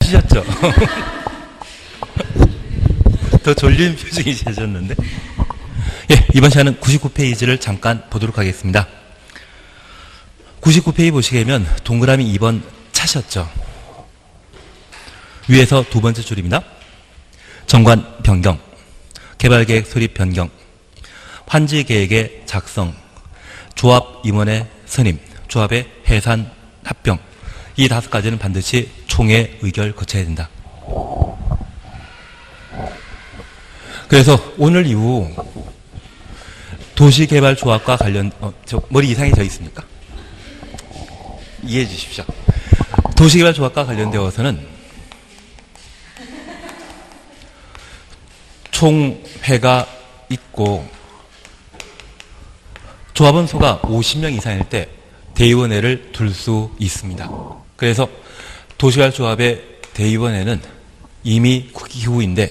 쉬셨죠? 더 졸린 표정이 지어졌는데. 예, 이번 시간은 99페이지를 잠깐 보도록 하겠습니다. 99페이지 보시게 되면 동그라미 2번 차셨죠? 위에서 두 번째 줄입니다. 정관 변경, 개발계획 수립 변경, 환지계획의 작성, 조합 임원의 선임, 조합의 해산 합병, 이 5가지는 반드시 총회 의결 거쳐야 된다. 그래서 오늘 이후 도시개발조합과 관련, 저 머리 이상해져 있습니까? 이해해 주십시오. 도시개발조합과 관련되어서는 총회가 있고 조합원 수가 50명 이상일 때 대의원회를 둘 수 있습니다. 그래서 도시개발조합의 대의원회는 이미 기후인데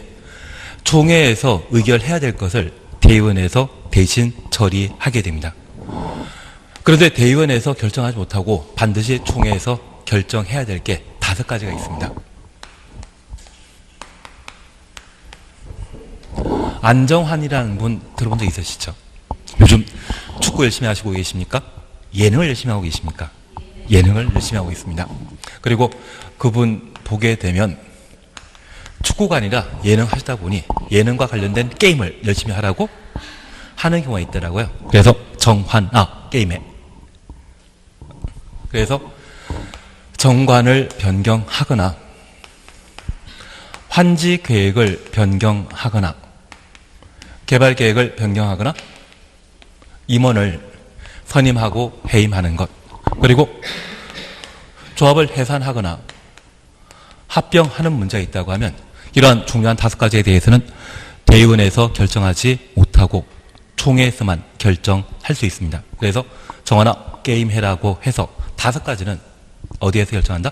총회에서 의결해야 될 것을 대의원회에서 대신 처리하게 됩니다. 그런데 대의원회에서 결정하지 못하고 반드시 총회에서 결정해야 될 게 5가지가 있습니다. 안정환이라는 분 들어본 적 있으시죠? 요즘 축구 열심히 하시고 계십니까? 예능을 열심히 하고 계십니까? 예능을 열심히 하고 있습니다. 그리고 그분 보게 되면 축구가 아니라 예능 하시다 보니 예능과 관련된 게임을 열심히 하라고 하는 경우가 있더라고요. 그래서 정환아 게임에. 그래서 정관을 변경하거나 환지 계획을 변경하거나 개발 계획을 변경하거나 임원을 선임하고 해임하는 것, 그리고 조합을 해산하거나 합병하는 문제가 있다고 하면 이러한 중요한 5가지에 대해서는 대의원에서 결정하지 못하고 총회에서만 결정할 수 있습니다. 그래서 정하나 게임해라고 해서 5가지는 어디에서 결정한다?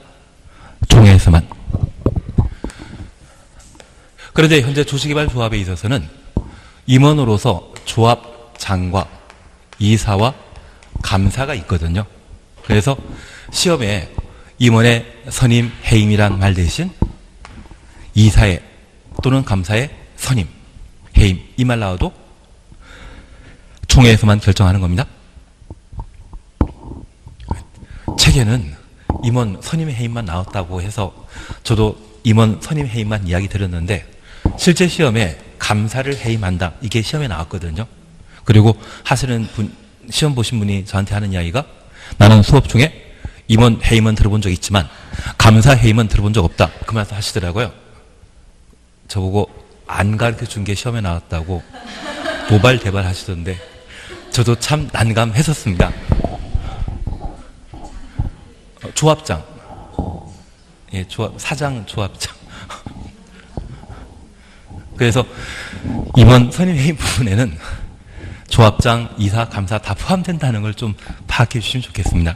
총회에서만. 그런데 현재 도시개발조합에 있어서는 임원으로서 조합장과 이사와 감사가 있거든요. 그래서 시험에 임원의 선임, 해임이란 말 대신 이사의 또는 감사의 선임, 해임 이 말 나와도 총회에서만 결정하는 겁니다. 책에는 임원 선임, 해임만 나왔다고 해서 저도 임원 선임, 해임만 이야기 들었는데 실제 시험에 감사를 해임한다 이게 시험에 나왔거든요. 그리고 하시는 분, 시험 보신 분이 저한테 하는 이야기가 나는 수업 중에 임원 해임은 들어본 적 있지만 감사 해임은 들어본 적 없다 그 말씀 하시더라고요. 저보고 안 가르쳐 준 게 시험에 나왔다고 도발대발 하시던데 저도 참 난감했었습니다. 조합장, 예, 사장 조합장. 그래서 임원 선임 해임 부분에는 조합장, 이사, 감사 다 포함된다는 걸 좀 파악해 주시면 좋겠습니다.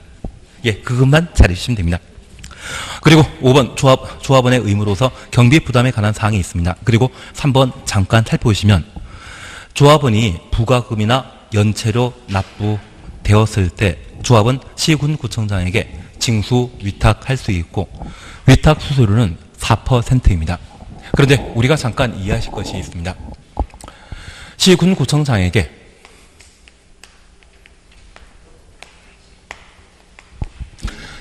예, 그것만 잘 해주시면 됩니다. 그리고 5번 조합원의 의무로서 경비 부담에 관한 사항이 있습니다. 그리고 3번 잠깐 살펴보시면 조합원이 부가금이나 연체로 납부되었을 때 조합은 시군구청장에게 징수 위탁할 수 있고 위탁 수수료는 4%입니다. 그런데 우리가 잠깐 이해하실 것이 있습니다. 시군구청장에게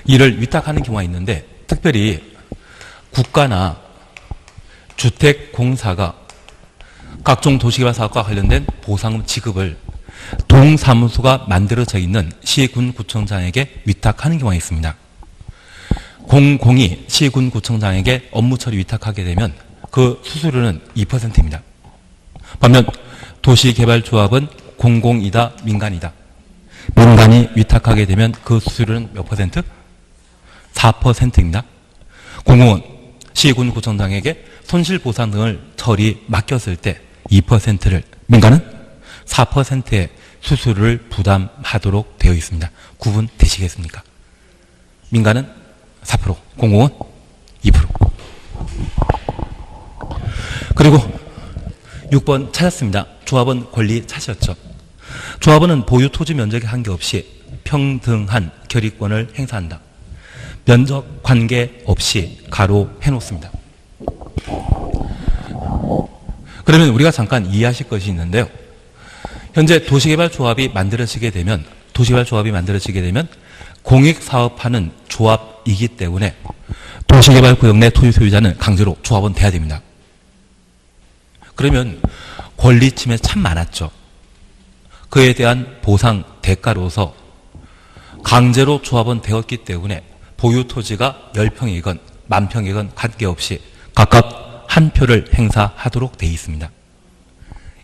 이를 위탁하는 경우가 있는데 특별히 국가나 주택공사가 각종 도시개발 사업과 관련된 보상금 지급을 동사무소가 만들어져 있는 시군구청장에게 위탁하는 경우가 있습니다. 공공이 시군구청장에게 업무 처리 위탁하게 되면 그 수수료는 2%입니다. 반면 도시개발조합은 공공이다, 민간이다. 민간이 위탁하게 되면 그 수수료는 몇 퍼센트? 4%입니다. 공공은 시군구청장에게 손실보상 등을 처리 맡겼을 때 2%를, 민간은 4%의 수수료를 부담하도록 되어 있습니다. 구분되시겠습니까? 민간은 4%, 공공은 2%. 그리고 6번 찾았습니다. 조합원 권리 찾으셨죠? 조합원은 보유 토지 면적에 한계없이 평등한 결의권을 행사한다. 면적 관계 없이 가로 해놓습니다. 그러면 우리가 잠깐 이해하실 것이 있는데요. 현재 도시개발조합이 만들어지게 되면 공익사업하는 조합이기 때문에 도시개발구역 내 토지 소유자는 강제로 조합원 돼야 됩니다. 그러면 권리 침해 참 많았죠. 그에 대한 보상 대가로서 강제로 조합원 되었기 때문에 보유 토지가 10평이건 10,000평이건 관계없이 각각 한 표를 행사하도록 되어 있습니다.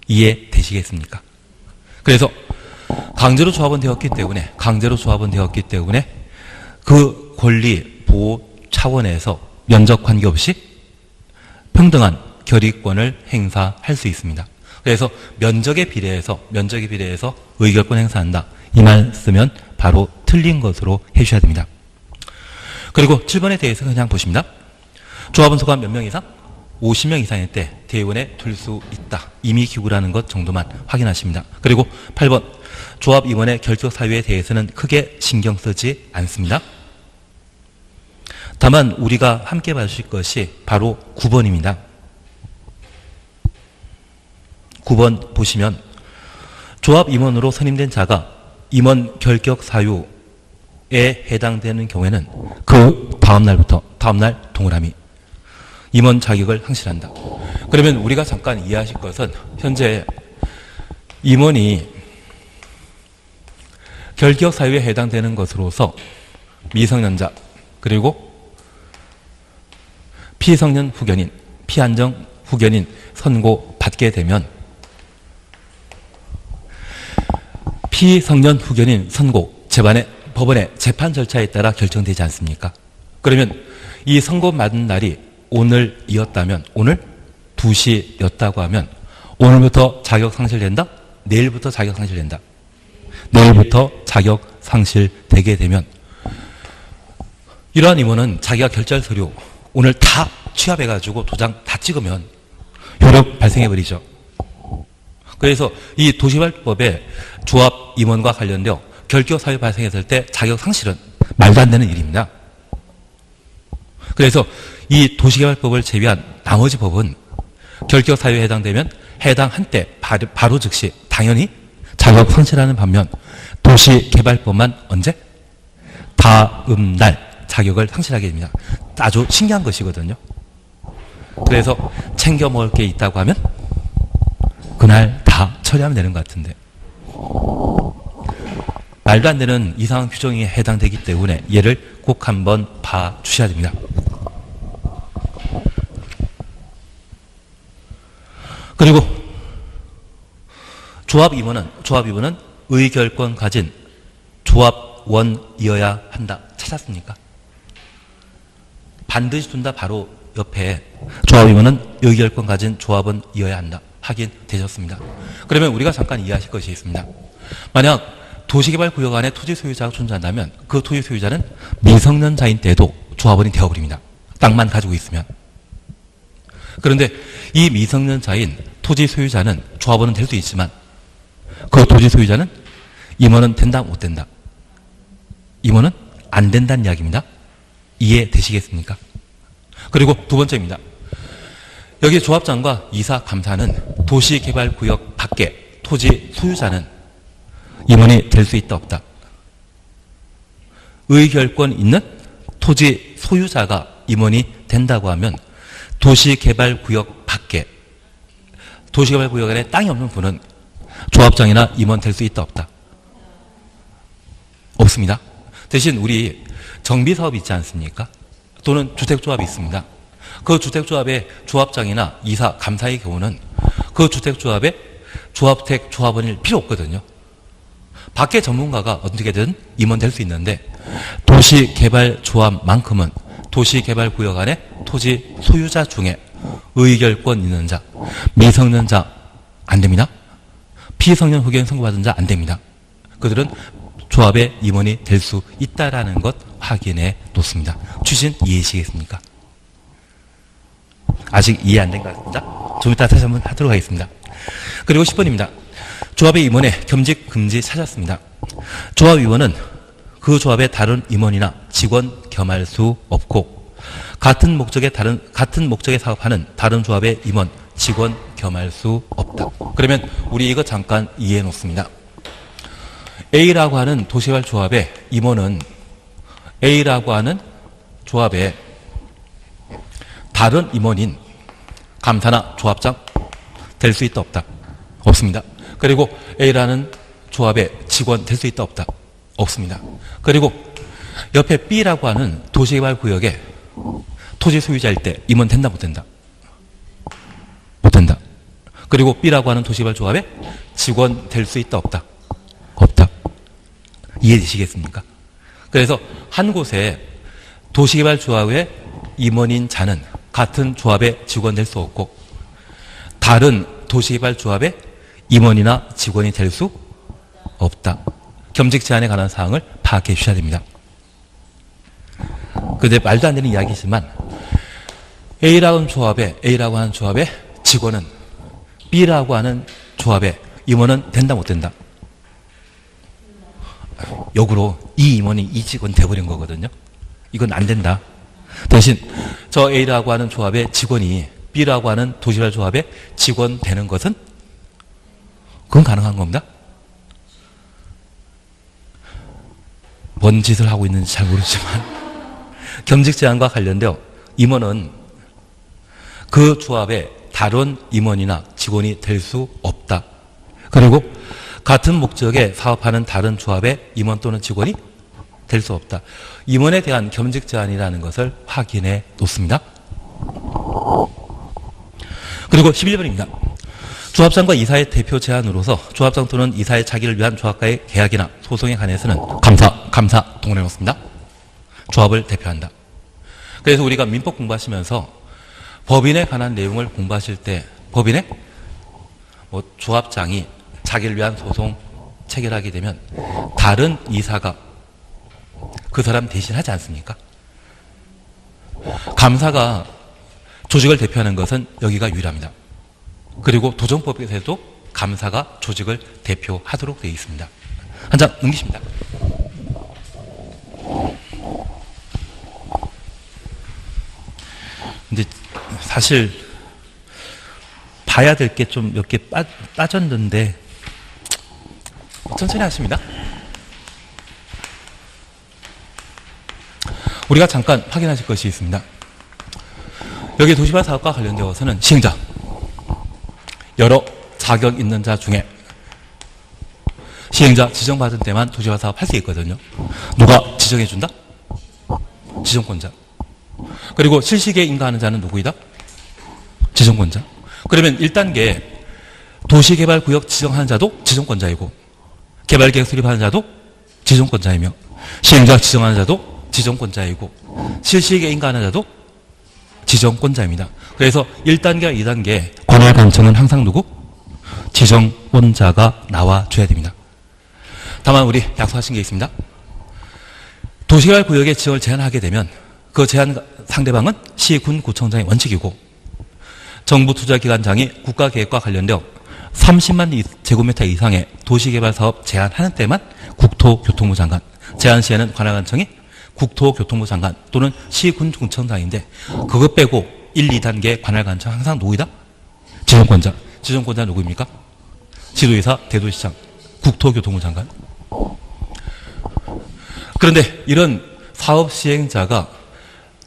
이해되시겠습니까? 그래서 강제로 조합원 되었기 때문에 그 권리 보호 차원에서 면적 관계없이 평등한 결의권을 행사할 수 있습니다. 그래서 면적에 비례해서 의결권 행사한다. 이 말 쓰면 바로 틀린 것으로 해주셔야 됩니다. 그리고 7번에 대해서 그냥 보십니다. 조합원 수가 몇 명 이상? 50명 이상일 때 대의원에 둘 수 있다. 임의 기구라는 것 정도만 확인하십니다. 그리고 8번 조합 임원의 결격 사유에 대해서는 크게 신경 쓰지 않습니다. 다만 우리가 함께 봐주실 것이 바로 9번입니다. 9번 보시면 조합 임원으로 선임된 자가 임원 결격 사유에 해당되는 경우에는 그 다음날 동그라미 임원 자격을 상실한다. 그러면 우리가 잠깐 이해하실 것은 현재 임원이 결격 사유에 해당되는 것으로서 미성년자 그리고 피성년 후견인, 피한정 후견인 선고받게 되면 피성년 후견인 선고 법원의 재판 절차에 따라 결정되지 않습니까? 그러면 이 선고받은 날이 오늘이었다면 오늘 2시였다고 하면 오늘부터 자격 상실된다? 내일부터 자격 상실된다. 내일부터 자격 상실되게 되면 이러한 임원은 자기가 결제할 서류 오늘 다 취합해가지고 도장 다 찍으면 효력 발생해버리죠. 그래서 이 도시개발법에 조합 임원과 관련되어 결격 사유 발생했을 때 자격 상실은 말도 안 되는 일입니다. 그래서 이 도시개발법을 제외한 나머지 법은 결격 사유에 해당되면 해당한 때 바로 즉시 당연히 자격 상실하는 반면 도시개발법만 언제? 다음 날 자격을 상실하게 됩니다. 아주 신기한 것이거든요. 그래서 챙겨 먹을 게 있다고 하면 그날 다 처리하면 되는 것 같은데 말도 안 되는 이상한 규정에 해당되기 때문에 얘를 꼭 한번 봐주셔야 됩니다. 그리고 조합 임원은 의결권 가진 조합원이어야 한다. 찾았습니까? 반드시 둔다 바로 옆에 조합 임원은 의결권 가진 조합원이어야 한다. 확인되셨습니다. 그러면 우리가 잠깐 이해하실 것이 있습니다. 만약 도시개발구역 안에 토지 소유자가 존재한다면 그 토지 소유자는 미성년자인 때도 조합원이 되어버립니다. 땅만 가지고 있으면. 그런데 이 미성년자인 토지 소유자는 조합원은 될 수 있지만 그 토지 소유자는 임원은 된다 못 된다. 임원은 안 된다는 이야기입니다. 이해되시겠습니까? 그리고 두 번째입니다. 여기 조합장과 이사 감사는 도시개발구역 밖에 토지 소유자는 임원이 될 수 있다 없다. 의결권 있는 토지 소유자가 임원이 된다고 하면 도시개발구역 밖에 도시개발구역 안에 땅이 없는 분은 조합장이나 임원 될 수 있다 없다. 없습니다. 대신 우리 정비사업 있지 않습니까? 또는 주택조합이 있습니다. 그 주택조합의 조합장이나 이사 감사의 경우는 그 주택조합의 조합원일 필요 없거든요. 밖에 전문가가 어떻게든 임원 될 수 있는데 도시개발조합만큼은 도시개발구역 안에 토지 소유자 중에 의결권 있는 자, 미성년자 안 됩니다. 피성년 후견 선고받은 자 안 됩니다. 그들은 조합의 임원이 될 수 있다라는 것 확인해 놓습니다. 취진 이해하시겠습니까? 아직 이해 안 된 것 같습니다. 좀 이따 다시 한번 하도록 하겠습니다. 그리고 10번입니다. 조합의 임원의 겸직 금지 찾았습니다. 조합 임원은 그 조합의 다른 임원이나 직원 겸할 수 없고 같은 목적에 사업하는 다른 조합의 임원, 직원 겸할 수 없다. 그러면 우리 이거 잠깐 이해해 놓습니다. A라고 하는 도시개발 조합의 임원은 A라고 하는 조합의 다른 임원인 감사나 조합장 될 수 있다 없다? 없습니다. 그리고 A라는 조합의 직원 될 수 있다 없다? 없습니다. 그리고 옆에 B라고 하는 도시개발 구역의 토지 소유자일 때 임원 된다 못 된다? 못 된다. 그리고 B라고 하는 도시개발 조합의 직원 될 수 있다 없다? 없다. 이해되시겠습니까? 그래서 한 곳에 도시개발 조합의 임원인 자는 같은 조합의 직원 될 수 없고 다른 도시개발 조합의 임원이나 직원이 될 수 없다. 겸직 제한에 관한 사항을 파악해 주셔야 됩니다. 그런데 말도 안 되는 이야기지만 A라고 하는 조합의 직원은 B라고 하는 조합의 임원은 된다 못 된다? 역으로 이 임원이 이 직원 돼버린 거거든요. 이건 안 된다. 대신 저 A라고 하는 조합의 직원이 B라고 하는 도시개발 조합의 직원 되는 것은 그건 가능한 겁니다. 뭔 짓을 하고 있는지 잘 모르지만 겸직 제한과 관련되어 임원은 그 조합의 다른 임원이나 직원이 될 수 없다. 그리고 같은 목적에 사업하는 다른 조합의 임원 또는 직원이 될 수 없다. 임원에 대한 겸직 제한이라는 것을 확인해 놓습니다. 그리고 11번입니다. 조합장과 이사의 대표 제안으로서 조합장 또는 이사의 자기를 위한 조합과의 계약이나 소송에 관해서는 감사 동원해 놓습니다. 조합을 대표한다. 그래서 우리가 민법 공부하시면서 법인에 관한 내용을 공부하실 때 법인에 조합장이 자기를 위한 소송 체결하게 되면 다른 이사가 그 사람 대신하지 않습니까? 감사가 조직을 대표하는 것은 여기가 유일합니다. 그리고 도정법에서도 감사가 조직을 대표하도록 되어 있습니다. 한 장 넘기십니다. 근데 사실 봐야 될 게 좀 몇 개 빠졌는데 천천히 하십니다. 우리가 잠깐 확인하실 것이 있습니다. 여기 도시개발 사업과 관련되어서는 시행자, 여러 자격 있는 자 중에 시행자 지정받은 때만 도시개발 사업 할 수 있거든요. 누가 지정해준다? 지정권자. 그리고 실시기에 인가하는 자는 누구이다? 지정권자. 그러면 1단계 도시개발구역 지정하는 자도 지정권자이고 개발계획 수립하는 자도 지정권자이며 시행자 지정하는 자도 지정권자이고 실시기에 인가하는 자도 지정권자입니다. 그래서 1단계와 2단계 관할 관청은 항상 누구? 지정권자가 나와줘야 됩니다. 다만 우리 약속하신 게 있습니다. 도시개발구역의 지정을 제한하게 되면 그 제한 상대방은 시, 군, 구청장의 원칙이고 정부투자기관장이 국가계획과 관련되어 30만 제곱미터 이상의 도시개발사업 제한하는 때만 국토교통부 장관, 제한 시에는 관할관청이 국토교통부 장관 또는 시, 군, 구청장인데 그거 빼고 1, 2단계 관할관청 항상 누구이다? 지정권자. 지정권자 누구입니까? 지도이사, 대도시장, 국토교통부 장관. 그런데 이런 사업 시행자가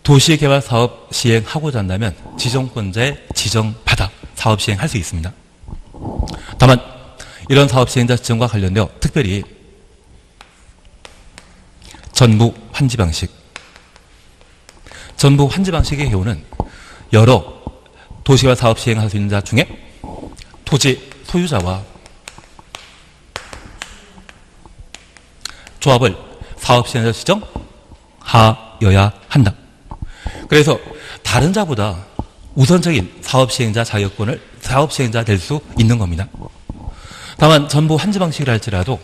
도시개발 사업 시행하고자 한다면 지정권자의 지정받아 사업 시행할 수 있습니다. 다만 이런 사업 시행자 지정과 관련되어 특별히 전부 환지 방식. 전부 환지 방식의 경우는 여러 도시개발 사업 시행할 수 있는 자 중에 토지 소유자와 조합을 사업 시행자 지정하여야 한다. 그래서 다른 자보다 우선적인 사업 시행자 자격권을 사업 시행자 될 수 있는 겁니다. 다만 전부 환지 방식이라 할지라도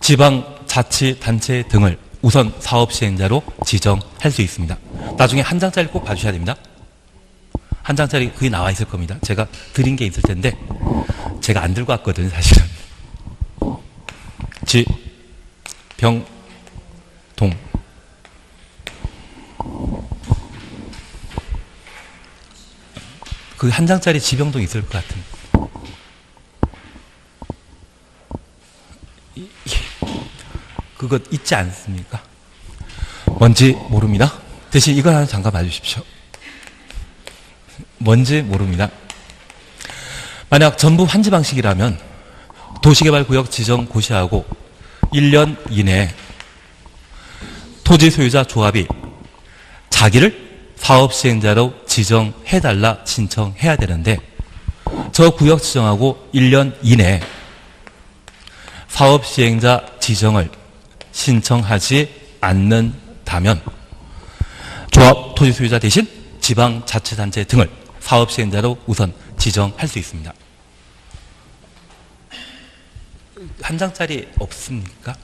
지방자치단체 등을 우선 사업 시행자로 지정할 수 있습니다. 나중에 한 장짜리 꼭 봐주셔야 됩니다. 한 장짜리 그게 나와 있을 겁니다. 제가 드린 게 있을 텐데 제가 안 들고 왔거든요, 사실은. 지병동. 그 한 장짜리 지병동 있을 것 같은. 그것 있지 않습니까? 뭔지 모릅니다. 대신 이걸 하나 잠깐 봐주십시오. 뭔지 모릅니다. 만약 전부 환지 방식이라면 도시개발구역 지정 고시하고 1년 이내에 토지 소유자 조합이 자기를 사업시행자로 지정해달라 신청해야 되는데 저 구역 지정하고 1년 이내에 사업시행자 지정을 신청하지 않는다면 조합 토지 소유자 대신 지방자치단체 등을 사업시행자로 우선 지정할 수 있습니다. 한 장짜리 없습니까?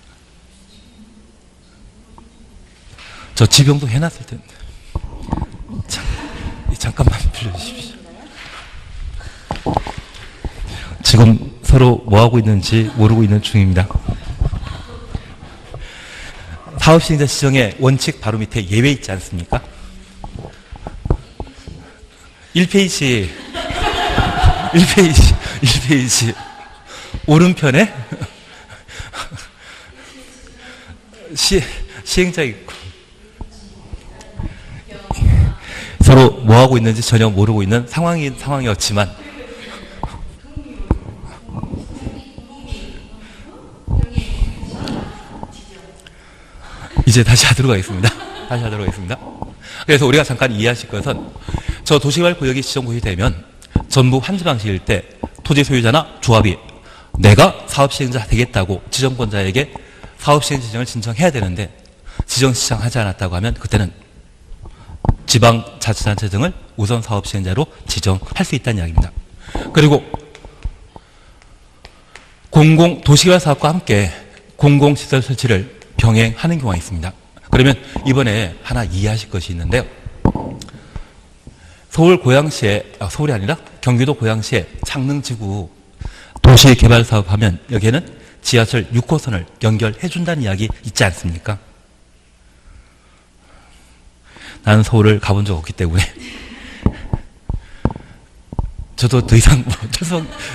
저 지병도 해놨을 텐데. 잠깐만 빌려주십시오. 지금 서로 뭐하고 있는지 모르고 있는 중입니다. 사업시행자 지정의 원칙 바로 밑에 예외 있지 않습니까? 1페이지 오른편에 시행자 있고 서로 뭐하고 있는지 전혀 모르고 있는 상황이었지만 이제 다시 하도록 하겠습니다. 그래서 우리가 잠깐 이해하실 것은 저 도시개발구역이 지정구역되면 전부 환지 방식일 때 토지 소유자나 조합이 내가 사업시행자 되겠다고 지정권자에게 사업시행 지정을 신청해야 되는데 지정 신청하지 않았다고 하면 그때는 지방자치단체 등을 우선 사업시행자로 지정할 수 있다는 이야기입니다. 그리고 도시개발사업과 함께 공공시설 설치를 병행하는 경우가 있습니다. 그러면 이번에 하나 이해하실 것이 있는데요. 서울이 아니라 경기도 고양시에 창릉지구 도시개발사업 하면 여기에는 지하철 6호선을 연결해준다는 이야기 있지 않습니까? 나는 서울을 가본 적 없기 때문에 저도 더 이상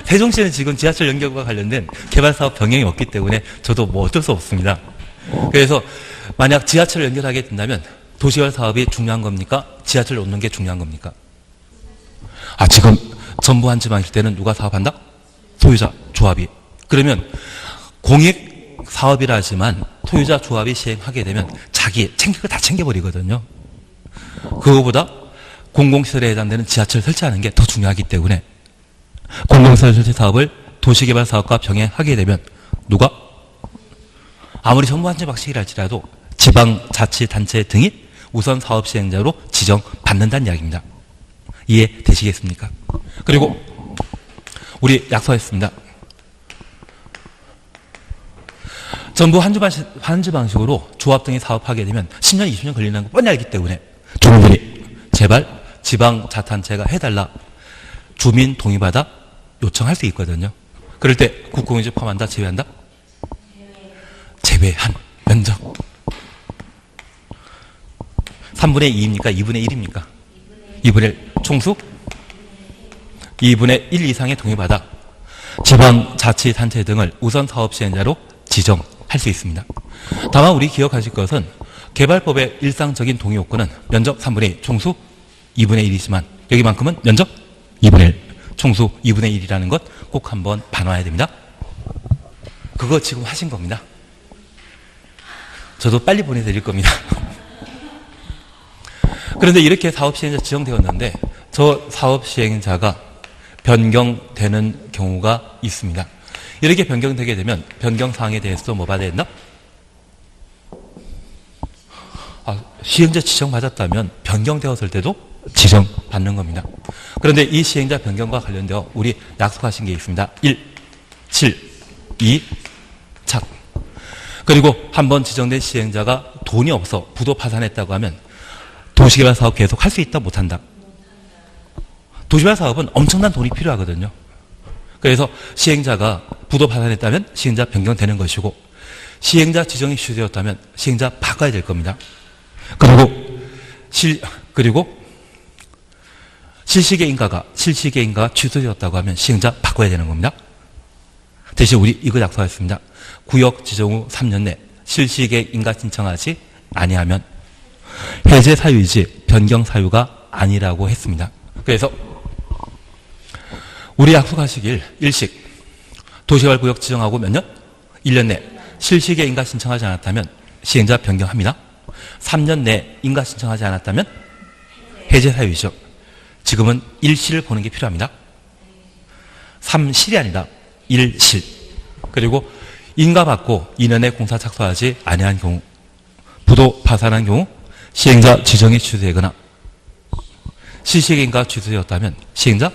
세종시는 지금 지하철 연결과 관련된 개발사업 병행이 없기 때문에 저도 어쩔 수 없습니다. 그래서 만약 지하철을 연결하게 된다면 도시개발 사업이 중요한 겁니까? 지하철을 놓는 게 중요한 겁니까? 지금 전부 환지 방식일 때는 누가 사업한다? 소유자 조합이. 그러면 공익 사업이라 하지만 소유자 조합이 시행하게 되면 자기 챙길 거 다 챙겨버리거든요. 그거보다 공공시설에 해당되는 지하철 설치하는 게 더 중요하기 때문에 공공시설 설치 사업을 도시개발 사업과 병행하게 되면 누가 아무리 전부 환지 방식이라 할지라도 지방자치단체 등이 우선 사업시행자로 지정받는다는 이야기입니다. 이해되시겠습니까? 그리고 우리 약속했습니다. 전부 환지 방식으로 조합 등이 사업하게 되면 10년, 20년 걸리는 거 뻔히 알기 때문에 주민들이 제발 지방자치단체가 해달라 주민 동의받아 요청할 수 있거든요. 그럴 때 국공유지 포함한다? 제외한다? 제외한 면적 3분의 2입니까? 2분의 1입니까? 2분의 1 총수 2분의 1 이상의 동의받아 지방자치단체 등을 우선 사업시행자로 지정할 수 있습니다. 다만 우리 기억하실 것은 개발법의 일상적인 동의 요건은 면적 3분의 2 총수 2분의 1이지만 여기만큼은 면적 2분의 1 총수 2분의 1이라는 것 꼭 한번 반환해야 됩니다. 그거 지금 하신 겁니다. 저도 빨리 보내드릴 겁니다. 그런데 이렇게 사업시행자 지정되었는데 저 사업시행자가 변경되는 경우가 있습니다. 이렇게 변경되게 되면 변경사항에 대해서 뭐 받아야 된다? 시행자 지정받았다면 변경되었을 때도 지정받는 겁니다. 그런데 이 시행자 변경과 관련되어 우리 약속하신 게 있습니다. 1, 7, 2, 착. 그리고 한번 지정된 시행자가 돈이 없어 부도 파산했다고 하면 도시개발 사업 계속 할 수 있다 못한다? 도시개발 사업은 엄청난 돈이 필요하거든요. 그래서 시행자가 부도 파산했다면 시행자 변경되는 것이고 시행자 지정이 취소되었다면 시행자 바꿔야 될 겁니다. 그리고 실시계 인가가 취소되었다고 하면 시행자 바꿔야 되는 겁니다. 대신 우리 이거 약속했습니다. 구역 지정 후 3년 내 실시계 인가 신청하지 아니하면 해제 사유이지 변경 사유가 아니라고 했습니다. 그래서 우리 약속하시길 일식 도시개발 구역 지정하고 몇 년? 1년 내 실시계 인가 신청하지 않았다면 시행자 변경합니다. 3년 내 인가 신청하지 않았다면 해제 사유이죠. 지금은 일실을 보는 게 필요합니다. 3실이 아니라 일실. 그리고 인가 받고 2년 내 공사 착수하지 아니한 경우, 부도 파산한 경우 시행자 지정이 취소되거나 실시계 인가 취소되었다면 시행자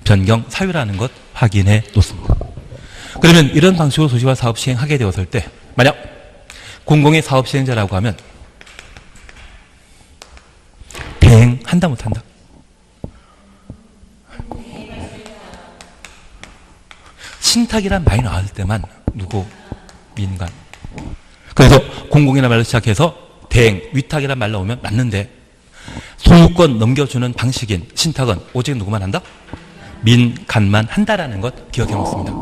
변경 사유라는 것 확인해 놓습니다. 그러면 이런 방식으로 도시개발 사업 시행하게 되었을 때 만약 공공의 사업 시행자라고 하면 대행한다 못한다? 신탁이란 말이 나왔을 때만 누구? 민간. 그래서 공공이라는 말로 시작해서 대행, 위탁이란 말 나오면 맞는데 소유권 넘겨주는 방식인 신탁은 오직 누구만 한다? 민간만 한다라는 것 기억해 놓습니다.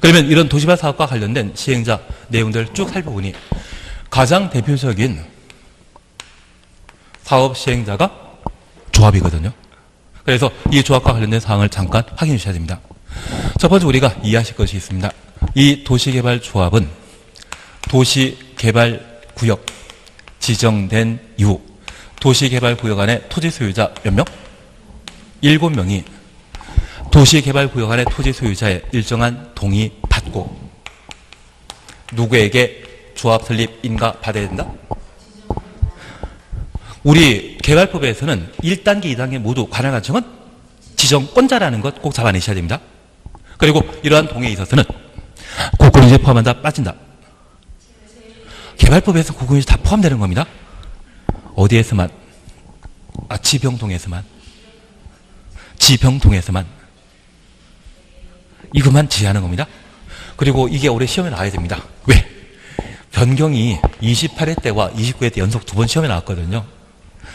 그러면 이런 도시개발 사업과 관련된 시행자 내용들을 쭉 살펴보니 가장 대표적인 사업 시행자가 조합이거든요. 그래서 이 조합과 관련된 사항을 잠깐 확인해 주셔야 됩니다. 첫 번째 우리가 이해하실 것이 있습니다. 이 도시개발 조합은 도시개발구역 지정된 이후 도시개발구역 안에 토지 소유자 몇 명? 7명이 도시개발구역 안에 토지 소유자의 일정한 동의 받고 누구에게 조합 설립 인가 받아야 된다? 우리 개발법에서는 1단계, 2단계 모두 관할 가정은 지정권자라는 것 꼭 잡아내셔야 됩니다. 그리고 이러한 동의에 있어서는 국공유지 포함한다, 빠진다. 개발법에서 국공유지 다 포함되는 겁니다. 어디에서만? 지평동에서만. 지평동에서만. 이것만 지시하는 겁니다. 그리고 이게 올해 시험에 나와야 됩니다. 왜? 변경이 28회 때와 29회 때 연속 2번 시험에 나왔거든요.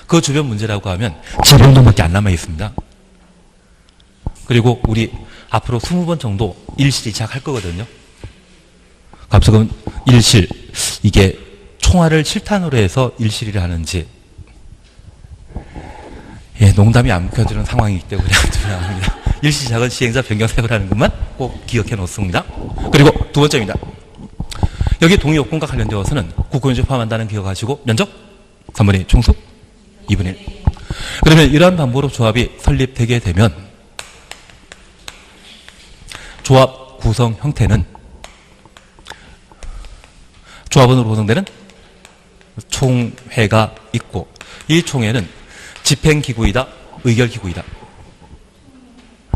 그 주변 문제라고 하면 지평동밖에 안 남아 있습니다. 그리고 우리 앞으로 20번 정도 일실이 시작할 거거든요. 갑자기 일실, 이게 총알을 실탄으로 해서 일실이라 하는지, 농담이 안 묵혀지는 상황이기 때문에 합니다. 일시 시작은 시행자 변경 사유라는 것만 꼭 기억해 놓습니다. 그리고 두 번째입니다. 여기 동의 요건과 관련되어서는 국공유지 포함한다는 기억하시고 면적 3분의 1 총수 2분의 1. 그러면 이러한 방법으로 조합이 설립되게 되면 조합 구성 형태는 조합원으로 구성되는 총회가 있고 이 총회는 집행기구이다, 의결기구이다.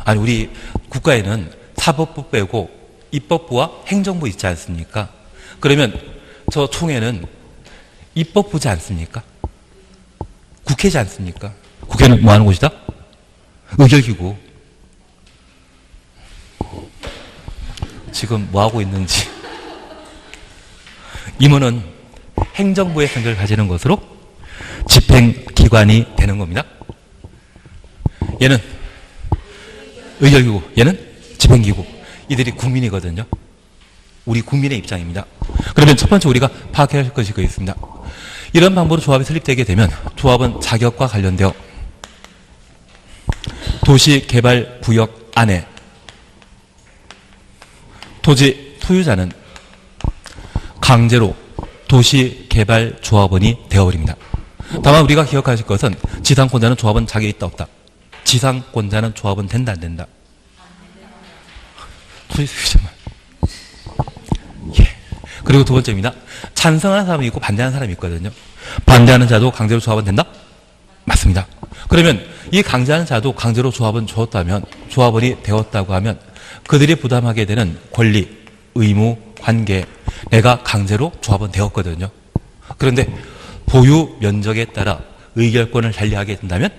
아니 우리 국가에는 사법부 빼고 입법부와 행정부 있지 않습니까? 그러면 저 총회는 입법부지 않습니까? 국회지 않습니까? 국회는 뭐 하는 곳이다? 의결기구. 지금 뭐 하고 있는지. 임원은 행정부의 성격을 가지는 것으로 집행기관이 되는 겁니다. 얘는 의결기구, 얘는 집행기구. 이들이 국민이거든요. 우리 국민의 입장입니다. 그러면 첫 번째 우리가 파악해야 할 것이 있습니다. 이런 방법으로 조합이 설립되게 되면 조합은 자격과 관련되어 도시개발구역 안에 토지 소유자는 강제로 도시개발조합원이 되어버립니다. 다만 우리가 기억하실 것은 지상권자는 조합은 자격이 있다 없다. 지상권자는 조합은 된다 안 된다. 토지 소유자만. 그리고 두 번째입니다. 찬성하는 사람이 있고 반대하는 사람이 있거든요. 반대하는 자도 강제로 조합은 된다? 맞습니다. 그러면 이 강제하는 자도 강제로 조합은 주었다면, 조합원이 되었다고 하면 그들이 부담하게 되는 권리, 의무, 관계, 내가 강제로 조합은 되었거든요. 그런데 보유 면적에 따라 의결권을 달리하게 된다면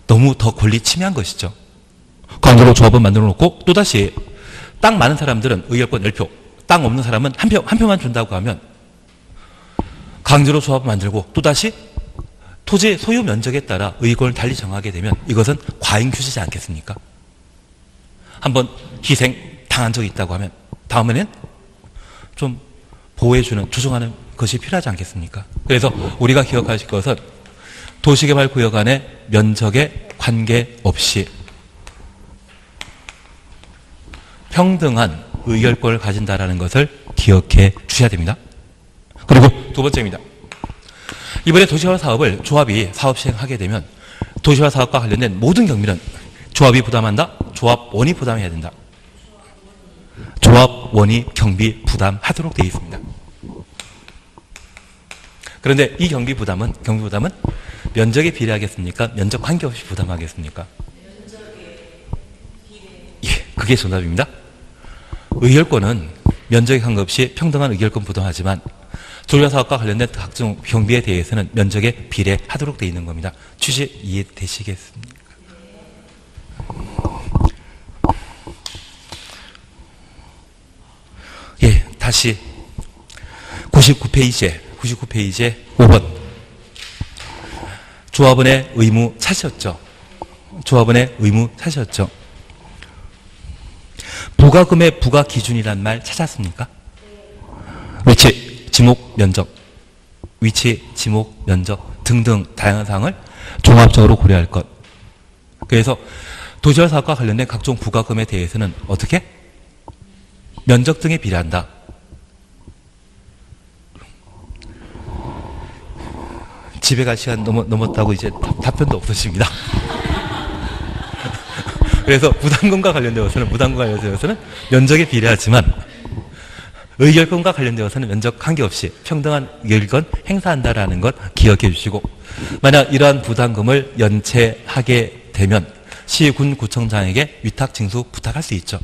너무 더 권리 침해한 것이죠. 강제로 조합은 만들어 놓고 또다시 땅 많은 사람들은 의결권 10표, 땅 없는 사람은 한 표만 준다고 하면 강제로 조합을 만들고 또다시 토지 소유 면적에 따라 의권을 달리 정하게 되면 이것은 과잉 규제지 않겠습니까? 한번 희생 당한 적이 있다고 하면 다음에는 좀 보호해주는, 조정하는 것이 필요하지 않겠습니까? 그래서 우리가 기억하실 것은 도시개발구역 안에 면적에 관계없이 평등한 의결권을 가진다라는 것을 기억해 주셔야 됩니다. 그리고 두 번째입니다. 이번에 도시개발 사업을 조합이 사업 시행하게 되면 도시개발 사업과 관련된 모든 경비는 조합이 부담한다? 조합원이 부담해야 된다. 조합원이 경비 부담하도록 되어 있습니다. 그런데 이 경비 부담은 면적에 비례하겠습니까? 면적 관계없이 부담하겠습니까? 예, 그게 정답입니다. 의결권은 면적에 관계없이 평등한 의결권 부담하지만 도시개발사업과 관련된 각종 경비에 대해서는 면적에 비례하도록 되어 있는 겁니다. 취지 이해되시겠습니까? 예, 다시 99페이지에 5번 조합원의 의무 찾으셨죠? 조합원의 의무 찾으셨죠? 부가금의 부가 기준이란 말 찾았습니까? 위치, 지목, 면적, 위치, 지목, 면적 등등 다양한 사항을 종합적으로 고려할 것. 그래서 도시개발 사업과 관련된 각종 부가금에 대해서는 어떻게? 면적 등에 비례한다. 집에 갈 시간 넘었다고 이제 답변도 없으십니다. 그래서 부담금과 관련되어서는 면적에 비례하지만 의결권과 관련되어서는 면적 관계없이 평등한 의결권 행사한다라는 것 기억해 주시고, 만약 이러한 부담금을 연체하게 되면 시군 구청장에게 위탁 징수 부탁할 수 있죠.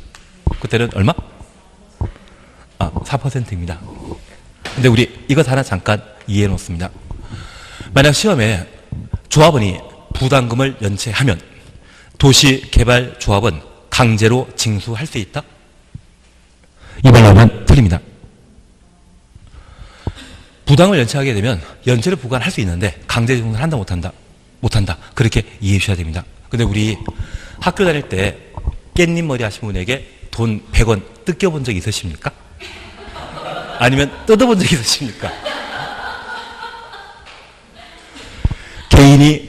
그때는 얼마? 4%입니다. 근데 우리 이것 하나 잠깐 이해해 놓습니다. 만약 시험에 조합원이 부담금을 연체하면 도시개발조합은 강제로 징수할 수 있다? 이 말로는 틀립니다. 부담을 연체하게 되면 연체를 부과할 수 있는데 강제 징수를 한다 못한다? 못한다. 그렇게 이해해 주셔야 됩니다. 근데 우리 학교 다닐 때 깻잎 머리 하신 분에게 돈 100원 뜯겨본 적 있으십니까? 아니면 뜯어본 적 있으십니까?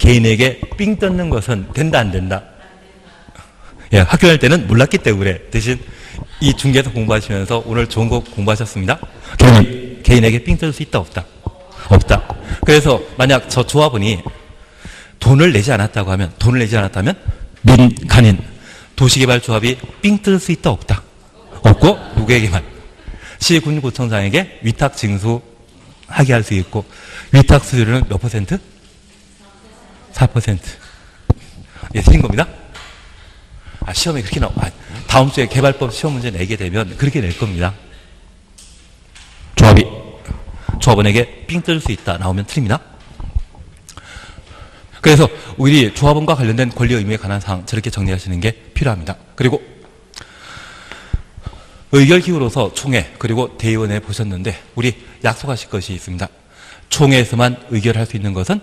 개인에게 삥 뜯는 것은 된다 안 된다? 예, 학교 다닐 때는 몰랐기 때문에 대신 이 중개에서 공부하시면서 오늘 좋은 거 공부하셨습니다. 개인에게 삥 뜯을 수 있다 없다? 없다. 그래서 만약 저 조합원이 돈을 내지 않았다면 민간인 도시개발조합이 삥 뜯을 수 있다 없다? 없고 누구에게만? 시군구청장에게 위탁 징수하게 할 수 있고, 위탁 수수료는 몇 퍼센트? 4%. 예, 틀린 겁니다. 시험에 그렇게 다음 주에 개발법 시험 문제 내게 되면 그렇게 낼 겁니다. 조합원에게 삥 뜯을 수 있다 나오면 틀립니다. 그래서 우리 조합원과 관련된 권리 의무에 관한 사항 저렇게 정리하시는 게 필요합니다. 그리고 의결기구로서 총회 그리고 대의원회 보셨는데 우리 약속하실 것이 있습니다. 총회에서만 의결할 수 있는 것은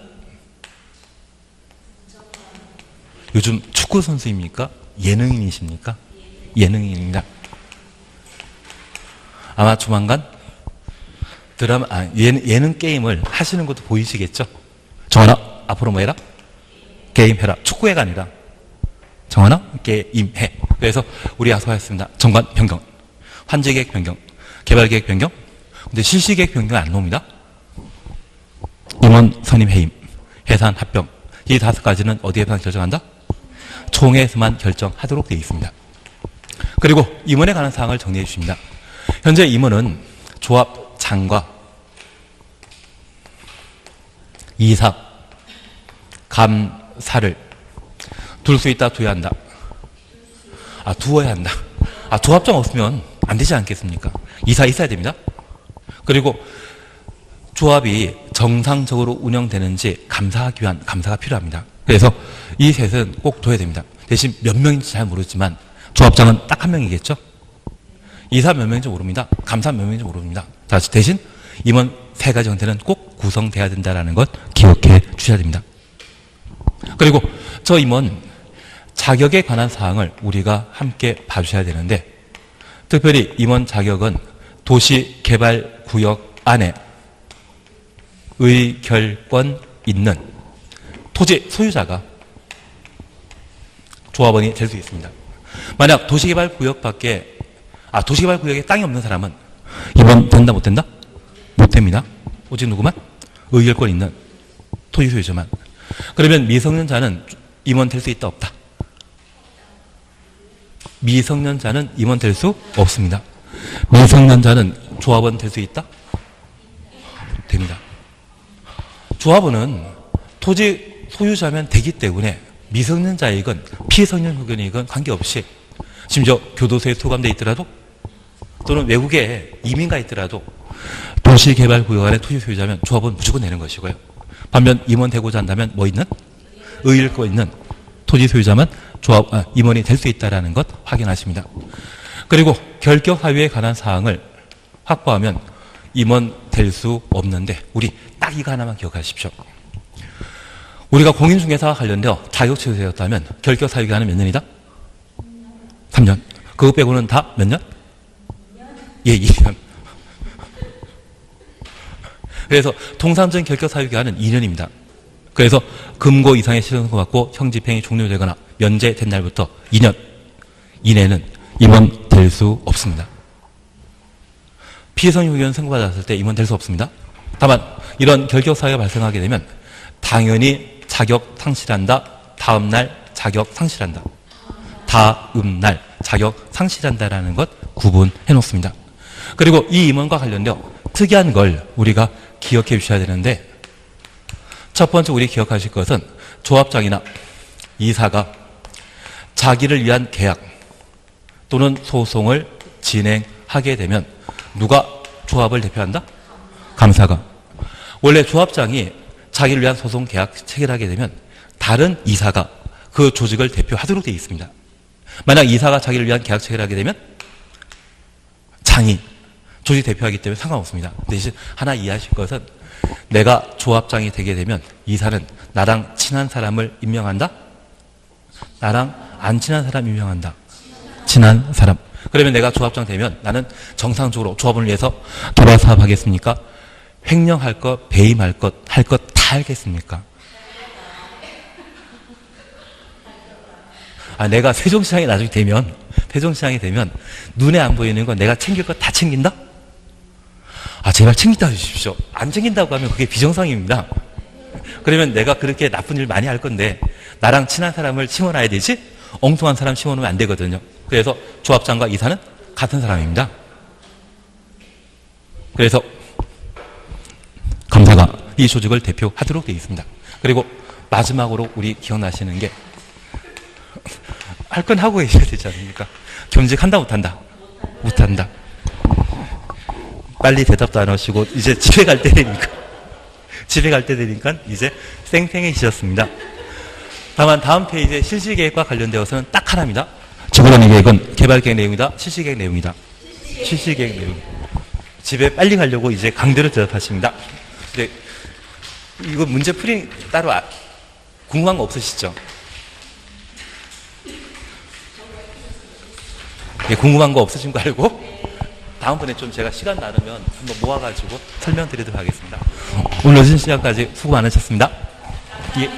요즘 축구 선수입니까? 예능인이십니까? 예능인입니다. 아마 조만간 예능 게임을 하시는 것도 보이시겠죠? 정원아, 앞으로 뭐 해라? 게임 해라. 축구회가 아니라 정원아, 게임해. 그래서 우리 약속하였습니다. 정관 변경, 환지계획 변경, 개발계획 변경. 근데 실시계획 변경 안 나옵니다. 임원 선임 해임, 해산 합병. 이 5가지는 어디에서만 결정한다? 총회에서만 결정하도록 되어 있습니다. 그리고 임원에 관한 사항을 정리해 주십니다. 현재 임원은 조합장과 이사, 감사를 둘 수 있다, 두어야 한다? 두어야 한다. 조합장 없으면 안 되지 않겠습니까? 이사 있어야 됩니다. 그리고 조합이 정상적으로 운영되는지 감사하기 위한 감사가 필요합니다. 그래서 이 셋은 꼭 둬야 됩니다. 대신 몇 명인지 잘 모르지만 조합장은 딱 한 명이겠죠? 이사 몇 명인지 모릅니다. 감사 몇 명인지 모릅니다. 자, 대신 임원 세 가지 형태는 꼭 구성돼야 된다는 것 기억해 주셔야 됩니다. 그리고 저 임원 자격에 관한 사항을 우리가 함께 봐주셔야 되는데, 특별히 임원 자격은 도시개발구역 안에 의결권 있는 토지 소유자가 조합원이 될 수 있습니다. 만약 도시개발구역에 땅이 없는 사람은 임원 된다 못 된다? 못 됩니다. 오직 누구만? 의결권 있는 토지 소유자만. 그러면 미성년자는 임원 될 수 있다 없다? 미성년자는 임원 될 수 없습니다. 미성년자는 조합원 될 수 있다? 됩니다. 조합원은 토지 소유자면 되기 때문에 미성년자이건 피성년이건 관계없이, 심지어 교도소에 수감되어 있더라도 또는 외국에 이민가 있더라도 도시개발구역 안에 토지 소유자면 조합은 무조건 내는 것이고요. 반면 임원 되고자 한다면 뭐 있는? 의결권 있는 토지 소유자만 임원이 될 수 있다는 것 확인하십니다. 그리고 결격 사유에 관한 사항을 확보하면 임원 될 수 없는데, 우리 딱 이거 하나만 기억하십시오. 우리가 공인중개사와 관련되어 자격 취소되었다면 결격 사유 기간은 몇 년이다? 3년. 그거 빼고는 다 몇 년? 예, 2년. 그래서 통상적인 결격 사유 기간은 2년입니다. 그래서 금고 이상의 실형선고 받고 형 집행이 종료되거나 면제된 날부터 2년 이내는 임원 될 수 없습니다. 피해성 의견 선고받았을 때 임원 될 수 없습니다. 다만 이런 결격 사유가 발생하게 되면 당연히 자격 상실한다, 다음날 자격 상실한다, 다음날 자격 상실한다라는 것 구분해 놓습니다. 그리고 이 임원과 관련되어 특이한 걸 우리가 기억해 주셔야 되는데, 첫 번째 우리 기억하실 것은 조합장이나 이사가 자기를 위한 계약 또는 소송을 진행하게 되면 누가 조합을 대표한다? 감사가. 원래 조합장이 자기를 위한 소송 계약 체결하게 되면 다른 이사가 그 조직을 대표하도록 되어 있습니다. 만약 이사가 자기를 위한 계약 체결하게 되면 장이 조직 대표하기 때문에 상관없습니다. 대신 하나 이해하실 것은, 내가 조합장이 되게 되면 이사는 나랑 친한 사람을 임명한다? 나랑 안 친한 사람 임명한다? 친한 사람. 그러면 내가 조합장 되면 나는 정상적으로 조합원을 위해서 개발 사업 하겠습니까? 횡령할 것, 배임할 것, 할 것 다 하겠습니까? 내가 세종시장이 나중에 되면, 세종시장이 되면 눈에 안 보이는 건 내가 챙길 것 다 챙긴다? 제발 챙긴다 해주십시오. 안 챙긴다고 하면 그게 비정상입니다. 그러면 내가 그렇게 나쁜 일 많이 할 건데 나랑 친한 사람을 심어놔야 되지, 엉뚱한 사람 심어놓으면 안 되거든요. 그래서 조합장과 이사는 같은 사람입니다. 그래서 감사가 이 조직을 대표하도록 되어 있습니다. 그리고 마지막으로 우리 기억나시는 게, 할 건 하고 계셔야 되지 않습니까? 겸직한다 못한다? 못한다. 빨리 대답도 안 하시고 이제 집에 갈 때 되니까 이제 쌩쌩해지셨습니다. 다만 다음 페이지에 실시계획과 관련되어서는 딱 하나입니다. 지구단위 계획은 개발계획 내용이다, 실시계획 내용이다. 실시계획 내용. 집에 빨리 가려고 이제 강제로 대답하십니다. 근데 이거 문제 풀이 따로 궁금한 거 없으시죠? 예, 궁금한 거 없으신 거 알고 다음번에 좀 제가 시간 나누면 한번 모아가지고 설명드리도록 하겠습니다. 오늘 늦은 시간까지 수고 많으셨습니다. 예.